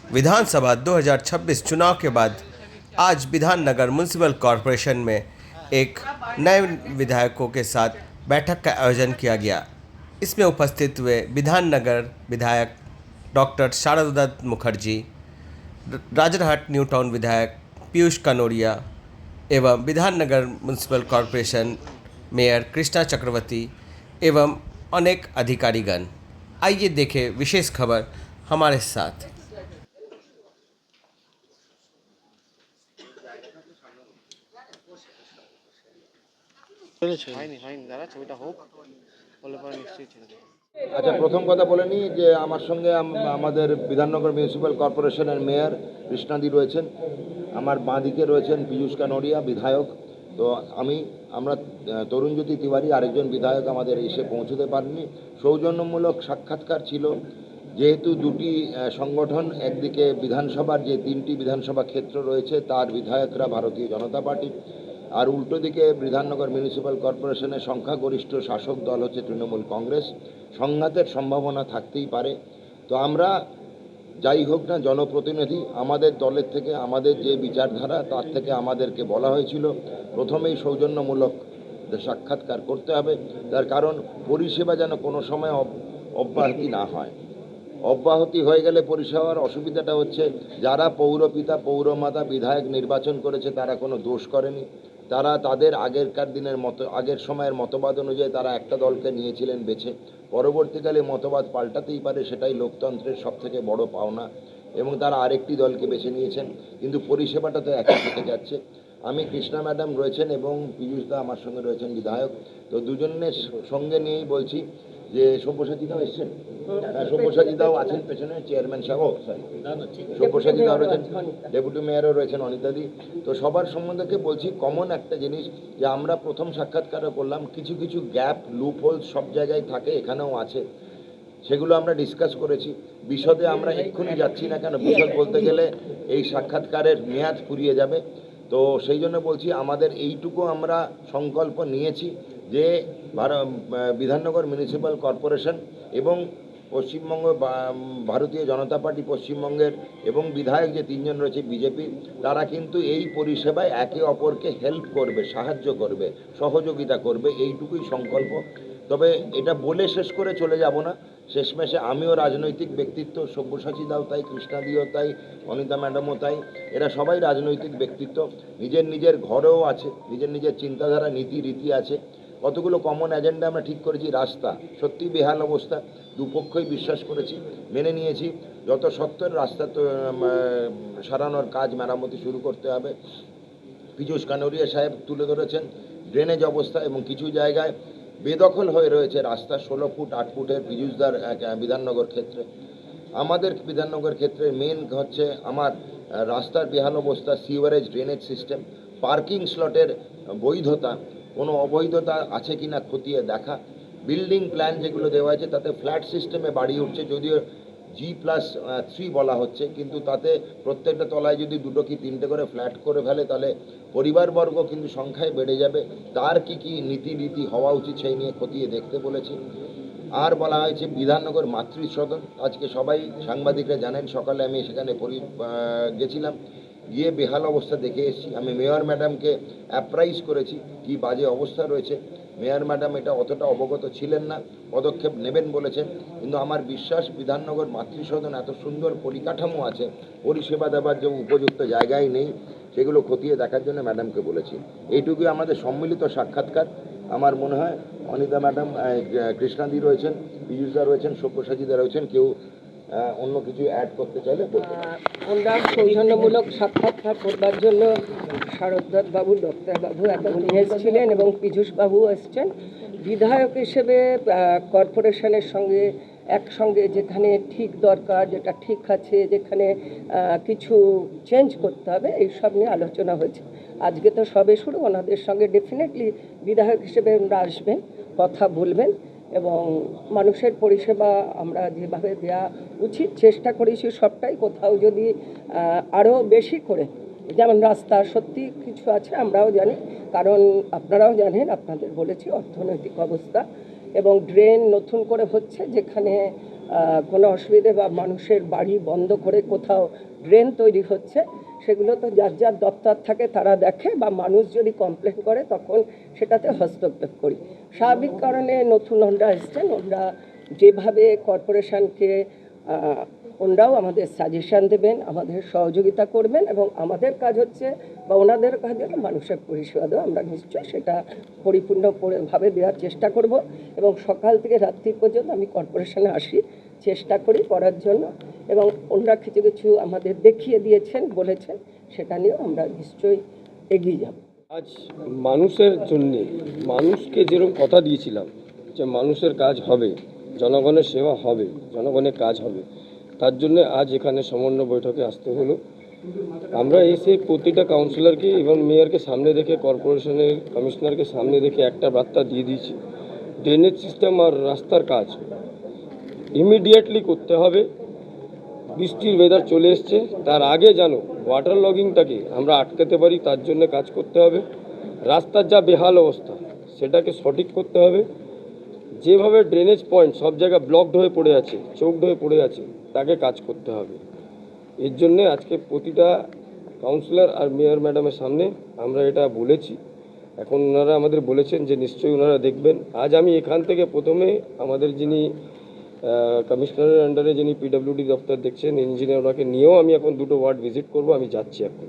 विधानसभा 2026 चुनाव के बाद आज विधाननगर म्यूनिसिपल कॉरपोरेशन में एक नए विधायकों के साथ बैठक का आयोजन किया गया। इसमें उपस्थित हुए विधाननगर विधायक doctor Sharda Dutta Mukherjee, Rajarhat new town विधायक पीयूष कनोरिया एवं Bidhannagar municipal corporation mayor Krishna Chakraborty एवं अनेक अधिकारीगण। आइए देखें विशेष खबर हमारे साथ। আচ্ছা, প্রথম কথা বলে নিই যে আমার সঙ্গে আমাদের বিধাননগর মিউনিসিপ্যাল কর্পোরেশনের মেয়র কৃষ্ণাদি রয়েছেন, আমার বাঁদিকে রয়েছেন পীযূষ কানোরিয়া বিধায়ক। তো আমরা তরুণজ্যোতি তিওয়ারি আরেকজন বিধায়ক আমাদের এসে পৌঁছতে পারেননি। সৌজন্যমূলক সাক্ষাৎকার ছিল, যেহেতু দুটি সংগঠন, একদিকে বিধানসভার যে 3টি বিধানসভা ক্ষেত্র রয়েছে তার বিধায়করা ভারতীয় জনতা পার্টি, আর উল্টো দিকে বিধাননগর মিউনিসিপ্যাল কর্পোরেশনের সংখ্যাগরিষ্ঠ শাসক দল হচ্ছে তৃণমূল কংগ্রেস। সংঘাতের সম্ভাবনা থাকতেই পারে। তো আমরা যাই হোক না, জনপ্রতিনিধি, আমাদের দলের থেকে আমাদের যে বিচারধারা তার থেকে আমাদেরকে বলা হয়েছিল প্রথমেই সৌজন্যমূলক সাক্ষাৎকার করতে হবে। তার কারণ পরিষেবা যেন কোনো সময় অব্যাহতি না হয়। অব্যাহতি হয়ে গেলে পরিষেবার অসুবিধাটা হচ্ছে, যারা পৌরপিতা পৌরমাতা বিধায়ক নির্বাচন করেছে তারা কোনো দোষ করেনি। তারা তাদের আগের সময়ের মতবাদ অনুযায়ী তারা একটা দলকে নিয়েছিলেন বেছে। পরবর্তীকালে মতবাদ পাল্টাতেই পারে, সেটাই লোকতন্ত্রের সবথেকে বড় পাওনা, এবং তারা আরেকটি দলকে বেছে নিয়েছেন, কিন্তু পরিষেবাটা তো একই থেকে যাচ্ছে। আমি কৃষ্ণা ম্যাডাম রয়েছেন এবং পীযূষদা আমার সঙ্গে রয়েছেন বিধায়ক। তো দুজনের সঙ্গে নিয়েই বলছি যে সব্যসাচীদাও এসছেন, সব্যসাচীদাও আছেন পেছনে, চেয়ারম্যান সাহেব সব্যসাচীদাও রয়েছেন, ডেপুটি মেয়রও রয়েছেন অনিতাদি। তো সবার সম্বন্ধে বলছি কমন একটা জিনিস, যে আমরা প্রথম সাক্ষাৎকারও করলাম, কিছু কিছু গ্যাপ লুপ হোলস সব জায়গায় থাকে, এখানেও আছে, সেগুলো আমরা ডিসকাস করেছি। বিশদে আমরা এক্ষুনি যাচ্ছি না, কেন বিশদ বলতে গেলে এই সাক্ষাৎকারের মেয়াদ ফুরিয়ে যাবে। তো সেই জন্য বলছি, আমাদের এইটুকু আমরা সংকল্প নিয়েছি যে বিধাননগর মিউনিসিপ্যাল কর্পোরেশন এবং পশ্চিমবঙ্গ ভারতীয় জনতা পার্টি পশ্চিমবঙ্গের এবং বিধায়ক যে 3জন রয়েছে বিজেপির, তারা কিন্তু এই পরিষেবায় একে অপরকে হেল্প করবে, সাহায্য করবে, সহযোগিতা করবে, এইটুকুই সংকল্প। তবে এটা বলে শেষ করে চলে যাব না। শেষমেশে আমিও রাজনৈতিক ব্যক্তিত্ব, সব্যসাচীদাও তাই, কৃষ্ণাদিও তাই, অনিতা ম্যাডামও তাই, এরা সবাই রাজনৈতিক ব্যক্তিত্ব। নিজের নিজের ঘরেও আছে, নিজের নিজের চিন্তাধারা নীতি রীতি আছে। কতগুলো কমন এজেন্ডা আমরা ঠিক করেছি। রাস্তা সত্যি বেহাল অবস্থা, দুপক্ষই বিশ্বাস করেছি, মেনে নিয়েছি। যত সত্ত্বের রাস্তা তো সারানোর কাজ মেরামতি শুরু করতে হবে। পীযূষ কানোরিয়া সাহেব তুলে ধরেছেন ড্রেনেজ অবস্থা, এবং কিছু জায়গায় বেদখল হয়ে রয়েছে রাস্তা, 16 ফুট 8 ফুটের পীযূষদার বিধাননগর ক্ষেত্রে। আমাদের বিধাননগর ক্ষেত্রে মেন হচ্ছে আমার রাস্তার বেহাল অবস্থা, সিওয়ারেজ ড্রেনেজ সিস্টেম, পার্কিং স্লটের বৈধতা, কোনো অবৈধতা আছে কি না খতিয়ে দেখা, বিল্ডিং প্ল্যান যেগুলো দেওয়া আছে তাতে ফ্ল্যাট সিস্টেমে বাড়ি উঠছে, যদিও G+3 বলা হচ্ছে, কিন্তু তাতে প্রত্যেকটা তলায় যদি 2টো কি 3টে করে ফ্ল্যাট করে ফেলে তাহলে পরিবারবর্গ কিন্তু সংখ্যায় বেড়ে যাবে। তার কি কি নীতি হওয়া উচিত সেই নিয়ে খতিয়ে দেখতে বলেছি। আর বলা হয়েছে বিধাননগর মাতৃসদন, আজকে সবাই সাংবাদিকরা জানেন, সকালে আমি সেখানে গেছিলাম, গিয়ে বেহাল অবস্থা দেখে এসেছি। আমি মেয়র ম্যাডামকে অ্যাপ্রাইজ করেছি কি বাজে অবস্থা রয়েছে। মেয়র ম্যাডাম এটা অতটা অবগত ছিলেন না, পদক্ষেপ নেবেন বলেছেন, কিন্তু আমার বিশ্বাস বিধাননগর মাতৃসদন এত সুন্দর পরিকাঠামো আছে, পরিষেবা দেওয়ার যে উপযুক্ত জায়গায় নেই, সেগুলো খতিয়ে দেখার জন্য ম্যাডামকে বলেছি। এইটুকুই আমাদের সম্মিলিত সাক্ষাৎকার। আমার মনে হয় অনিতা ম্যাডাম, কৃষ্ণাদি রয়েছেন, পীযূষদা রয়েছেন, সব্যসাচীদা রয়েছেন, কেউ অন্য কিছু অ্যাড করতে চাইলে আমরা সৌজন্যমূলক সাক্ষাৎকার করবার জন্য শারদা বাবু, ডক্টর বাবু এতক্ষণ এসেছিলেন এবং পীযূষ বাবু এসছেন। বিধায়ক হিসেবে কর্পোরেশনের সঙ্গে একসঙ্গে যেখানে ঠিক দরকার, যেটা ঠিক আছে, যেখানে কিছু চেঞ্জ করতে হবে, এইসব নিয়ে আলোচনা হয়েছে। আজকে তো সবে শুরু, ওনাদের সঙ্গে ডেফিনেটলি বিধায়ক হিসেবে ওনারা আসবেন, কথা বলবেন, এবং মানুষের পরিষেবা আমরা যেভাবে দেওয়া উচিত চেষ্টা করেছি সবটাই। কোথাও যদি আরও বেশি করে, যেমন রাস্তা সত্যি কিছু আছে আমরাও জানি, কারণ আপনারাও জানেন, আপনাদের বলেছি অর্থনৈতিক অবস্থা, এবং ড্রেন নতুন করে হচ্ছে যেখানে কোনো অসুবিধে বা মানুষের বাড়ি বন্ধ করে কোথাও ড্রেন তৈরি হচ্ছে, সেগুলো তো যার যার দপ্তর থাকে তারা দেখে, বা মানুষ যদি কমপ্লেন করে তখন সেটাতে হস্তক্ষেপ করি। স্বাভাবিক কারণে নতুন ওনরা এসছেন, ওনরা যেভাবে কর্পোরেশনকে ওনরাও আমাদের সাজেশন দেবেন, আমাদের সহযোগিতা করবেন, এবং আমাদের কাজ হচ্ছে বা ওনাদের কাজ হলো মানুষের পরিষেবা দেওয়া। আমরা নিশ্চয়ই সেটা পরিপূর্ণভাবে দেওয়ার চেষ্টা করব, এবং সকাল থেকে রাত্রি পর্যন্ত আমি কর্পোরেশনে আসি, চেষ্টা করি করার জন্য, এবং ওনারা কিছু কিছু আমাদের দেখিয়ে দিয়েছেন, বলেছেন, সেটা নিয়েও আমরা নিশ্চয়ই এগিয়ে যাব। আজ মানুষের জন্যে, মানুষকে যেরকম কথা দিয়েছিলাম যে মানুষের কাজ হবে, জনগণের সেবা হবে, জনগণের কাজ হবে, তার জন্য আজ এখানে সমন্বয় বৈঠকে আসতে হলো। আমরা এসে প্রতিটা কাউন্সিলরকে এবং মেয়রকে সামনে রেখে, কর্পোরেশনের কমিশনারকে সামনে রেখে একটা বার্তা দিয়ে দিয়েছি, ড্রেনেজ সিস্টেম আর রাস্তার কাজ ইমিডিয়েটলি করতে হবে। বৃষ্টির ওয়েদার চলে এসছে, তার আগে যেন ওয়াটার লগিংটাকে আমরা আটকাতে পারি, তার জন্য কাজ করতে হবে। রাস্তার যা বেহাল অবস্থা সেটাকে সঠিক করতে হবে। যেভাবে ড্রেনেজ পয়েন্ট সব জায়গায় ব্লকড হয়ে পড়ে আছে, চোকড হয়ে পড়ে আছে, তাকে কাজ করতে হবে। এর জন্যে আজকে প্রতিটা কাউন্সিলর আর মেয়র ম্যাডামের সামনে আমরা এটা বলেছি। এখন ওনারা আমাদের বলেছেন যে নিশ্চয়ই ওনারা দেখবেন। আজ আমি এখান থেকে প্রথমে আমাদের যিনি কমিশনারের আন্ডারে যিনি পিডব্লিউডি দপ্তর দেখছেন, ইঞ্জিনিয়ার, ওনাকে নিয়েও আমি এখন দুটো ওয়ার্ড ভিজিট করব। আমি যাচ্ছি এখন।